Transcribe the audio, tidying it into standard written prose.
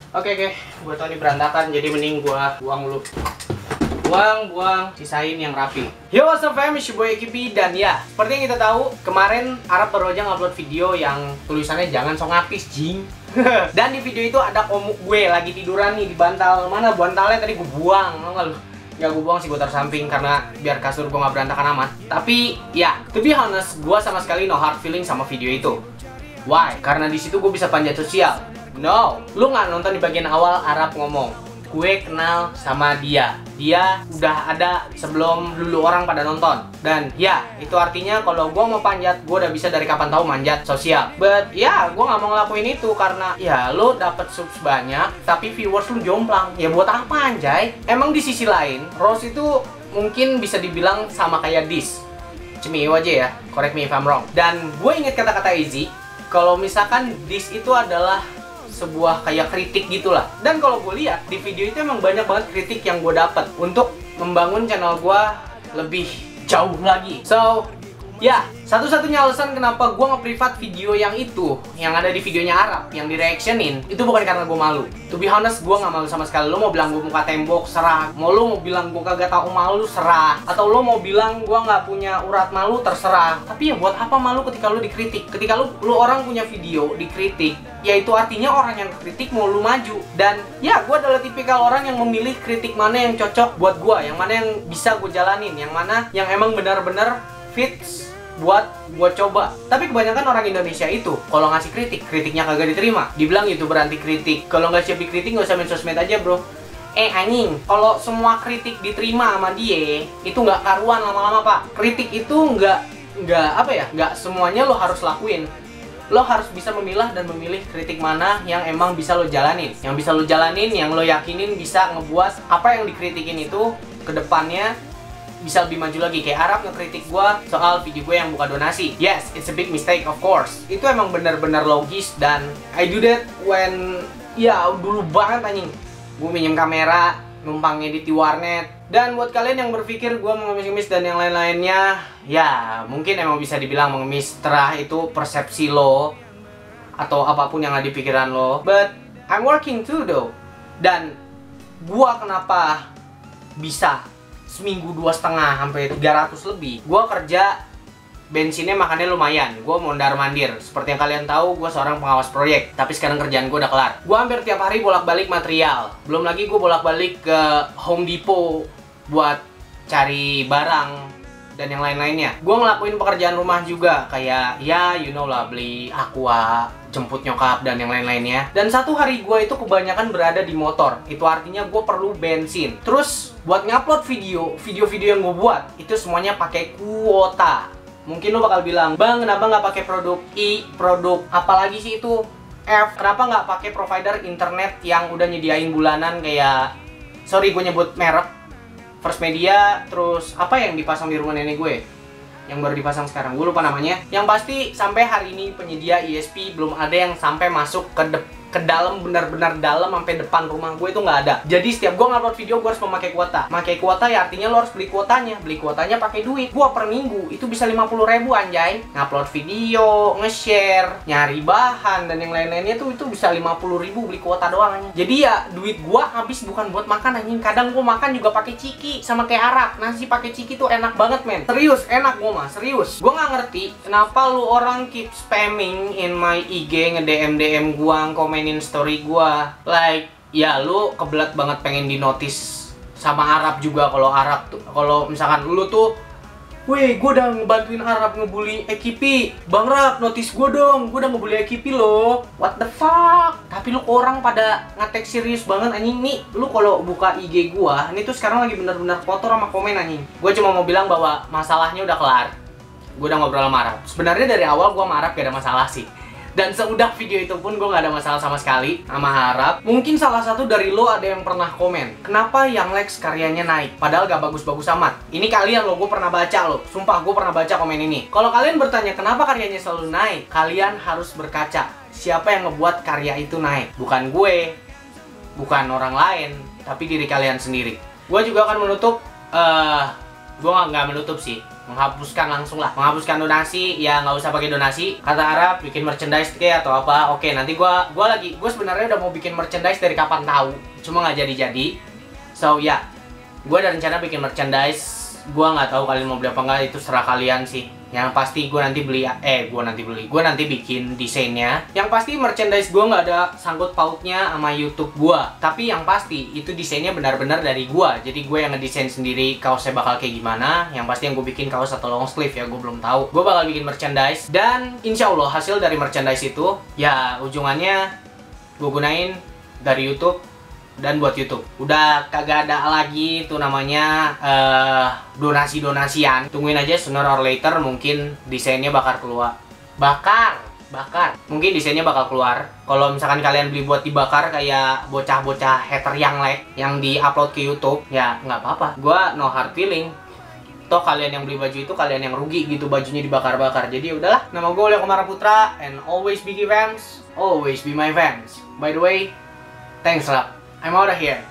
Oke, gue tau ini berantakan, jadi mending gue buang dulu. Buang, sisain yang rapi. Yo, what's up fam, it's your boy Kipi. Dan ya, seperti yang kita tahu, kemarin Arab baru aja ngupload video yang tulisannya jangan sok ngapis, jing. Dan di video itu ada komuk gue lagi tiduran nih di bantal. Mana bantalnya tadi gue buang, tau gak lu? Gak gue buang sih, gue taruh samping karena biar kasur gue gak berantakan amat. Tapi ya, to be honest, gue sama sekali no hard feeling sama video itu. Why? Karena di situ gue bisa panjat sosial. No, lu nggak nonton di bagian awal Arab ngomong, gue kenal sama dia. Dia udah ada sebelum dulu orang pada nonton. Dan ya, itu artinya kalau gue mau panjat, gue udah bisa dari kapan tahu manjat sosial. But ya, gue nggak mau ngelakuin itu karena ya lo dapet subs banyak, tapi viewers lu jomplang. Ya buat apa anjay? Emang di sisi lain, Rose itu mungkin bisa dibilang sama kayak Dis. Cemil aja ya, correct me if I'm wrong. Dan gue inget kata-kata Izzy, kalau misalkan Dis itu adalah sebuah kayak kritik gitulah. Dan kalau gue lihat di video itu emang banyak banget kritik yang gue dapat untuk membangun channel gue lebih jauh lagi. So ya, satu-satunya alasan kenapa gue nge-privat video yang itu, yang ada di videonya Arab, yang di-reactionin, itu bukan karena gue malu. To be honest, gue gak malu sama sekali. Lo mau bilang gue muka tembok, serah. Lo mau bilang gue kagak tau malu, serah. Atau lo mau bilang gue gak punya urat malu, terserah. Tapi ya buat apa malu ketika lo dikritik? Ketika lo orang punya video dikritik, ya itu artinya orang yang kritik mau lo maju. Dan ya, gue adalah tipikal orang yang memilih kritik mana yang cocok buat gue, yang mana yang bisa gue jalanin, yang mana yang emang benar-benar fits buat gue coba. Tapi kebanyakan orang Indonesia itu kalau ngasih kritiknya kagak diterima. Dibilang YouTuber anti kritik. Kalau nggak siap dikritik nggak usah main sosmed aja bro. Anjing, kalau semua kritik diterima sama dia, itu nggak karuan lama-lama pak. Kritik itu nggak semuanya lo harus lakuin. Lo harus bisa memilah dan memilih kritik mana yang emang bisa lo jalanin. Yang bisa lo jalanin, yang lo yakinin bisa ngebuat apa yang dikritikin itu ke depannya bisa lebih maju lagi. Kayak Arab ngekritik gue soal video gue yang buka donasi. Yes, it's a big mistake of course. Itu emang benar-benar logis dan I do that when ya dulu banget anjing. Gue minjem kamera, numpang edit di warnet. Dan buat kalian yang berpikir gue mengemis-ngemis dan yang lain-lainnya, ya mungkin emang bisa dibilang mengemis. Terah itu persepsi lo atau apapun yang ada di pikiran lo. But I'm working too though. Dan gue kenapa bisa seminggu 2,5 sampai 300 lebih. Gue kerja bensinnya makannya lumayan. Gue mondar-mandir. Seperti yang kalian tahu, gue seorang pengawas proyek. Tapi sekarang kerjaan gue udah kelar. Gue hampir tiap hari bolak-balik material. Belum lagi gue bolak-balik ke Home Depot buat cari barang dan yang lain-lainnya. Gue ngelakuin pekerjaan rumah juga, kayak ya you know lah, beli aqua, jemput nyokap dan yang lain-lainnya. Dan satu hari gue itu kebanyakan berada di motor. Itu artinya gue perlu bensin. Terus buat ngupload video-video yang gue buat itu semuanya pakai kuota. Mungkin lo bakal bilang, bang kenapa nggak pakai produk I, produk apalagi sih itu F, kenapa nggak pakai provider internet yang udah nyediain bulanan kayak, sorry gue nyebut merek, First Media, terus apa yang dipasang di rumah nenek gue yang baru dipasang sekarang, gue lupa namanya. Yang pasti sampai hari ini penyedia ISP belum ada yang sampai masuk ke dalam, benar-benar dalam sampai depan rumah gue itu nggak ada. Jadi setiap gue ngupload video gue harus memakai kuota. Pakai kuota ya artinya lo harus beli kuotanya. Beli kuotanya pakai duit. Gue per minggu itu bisa 50.000 anjay. Ngupload video, nge-share, nyari bahan dan yang lain-lainnya tuh itu bisa 50.000 beli kuota doang anjing. Jadi ya duit gue habis bukan buat makan anjing. Kadang gue makan juga pakai ciki sama kayak Arab. Nasi pakai ciki tuh enak banget men. Serius enak gue mah, serius. Gue nggak ngerti kenapa lu orang keep spamming in my IG, nge-DM gua, komenin story gua. Like, ya lu kebelat banget pengen di notice sama Arab juga. Kalau Arab tuh, kalau misalkan lu tuh, weh, gue udah ngebantuin Arab ngebully Ekipi. Bang Rap, notice gue dong, gue udah ngebully Ekipi loh. What the fuck? Tapi lu orang pada ngetek serius banget anjing nih. Lu kalau buka IG gua, ini tuh sekarang lagi bener-bener kotor sama komen anjing. Gue cuma mau bilang bahwa masalahnya udah kelar. Gue udah ngobrol sama Arab. Sebenarnya dari awal gue sama Arab gak ada masalah sih. Dan seudah video itu pun gue gak ada masalah sama sekali sama Arab. Mungkin salah satu dari lo ada yang pernah komen, kenapa yang Lex karyanya naik? Padahal gak bagus-bagus amat. Ini kalian lo, gue pernah baca lo. Sumpah gue pernah baca komen ini. Kalau kalian bertanya kenapa karyanya selalu naik, kalian harus berkaca. Siapa yang ngebuat karya itu naik? Bukan gue, bukan orang lain, tapi diri kalian sendiri. Gue juga akan menutup, gue nggak menutup sih. menghapuskan langsung lah, menghapuskan donasi. Ya nggak usah pakai donasi, kata Arab, bikin merchandise kayak atau apa. Oke, nanti gue sebenarnya udah mau bikin merchandise dari kapan tahu, cuma nggak jadi. So ya, gue ada rencana bikin merchandise. Gue nggak tahu kalian mau beli apa enggak, itu serah kalian sih. Yang pasti gue nanti bikin desainnya. Yang pasti merchandise gue nggak ada sangkut pautnya sama YouTube gue. Tapi yang pasti itu desainnya benar-benar dari gue. Jadi gue yang ngedesain sendiri kaosnya bakal kayak gimana. Yang pasti yang gue bikin kaos atau long sleeve ya, gue belum tahu. Gue bakal bikin merchandise dan insya Allah hasil dari merchandise itu ya ujungannya gue gunain dari YouTube dan buat YouTube. Udah kagak ada lagi tuh namanya donasi-donasian. Tungguin aja, sooner or later mungkin desainnya bakal keluar. Bakar. Mungkin desainnya bakal keluar. Kalau misalkan kalian beli buat dibakar kayak bocah-bocah hater yang di-upload ke YouTube, ya nggak apa-apa. Gua no hard feeling. Toh kalian yang beli baju itu kalian yang rugi gitu, bajunya dibakar-bakar. Jadi udahlah. Nama gue Leo Komara Putra and always be fans, always be my fans. By the way, thanks lah. I'm out of here.